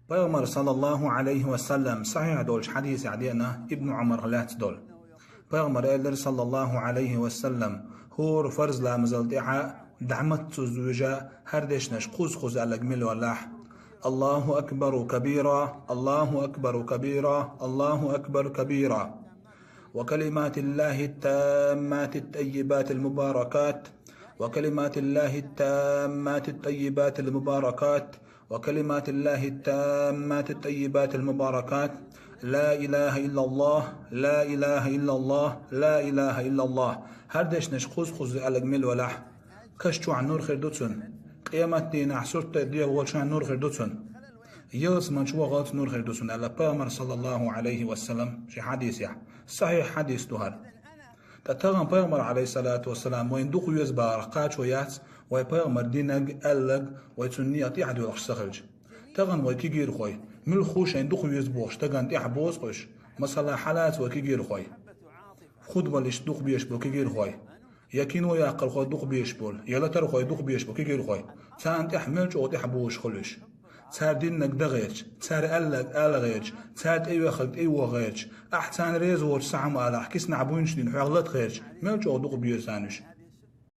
پیغمبر صلی الله علیه و سلم صحیح دولش حدیث عدینا ابن عمر غلات دول پیغمبر ایلر صلی الله علیه و سلم هور فرض لا مزلدعا دعمت زوجا هردشنش قوز على جميل والله الله أكبر كبيرا الله أكبر كبيرا الله أكبر كبيرا وكلمات الله التامات الطيبات المباركات وكلمات الله التامات الطيبات المباركات وكلمات الله التامات الطيبات المباركات لا إله إلا الله لا إله إلا الله لا إله إلا الله هردش نشخوز خوز على جميل ولاح كشتو عن نور خير دوتسن قيامت دين عصرت دي وغلش عن نور خير دوتسن يوز من شو غلط نور خير دوتسن على بامر صلى الله عليه وسلم شي حديث يح صحيح حديث تهر تتغن بامر عليه الصلاة والسلام وين دخو يزبار قاتش وياتس وي بامر دينج ألق ويتسنية تيحد يلخش سخرج تغن ويكيجير خوي مل خوش عند دخو يزبوش تغن تيح بوز خوش مثلا حالات ويكيجير خوي خود ولش دخ بيش بو كيجير خوي يكين ويعقل خوي دخ بيش بول يلا تر خوي دخ بيش بو كيجير خوي تان تحملش او تحبوش خلش تار دينك دغيج تار ألق ألغيج تار ايوه خلق ايوه غيج احسن ريز ور سعم على حكيس نعبونش دين حغلت خيج ملش او دخ بيش سانش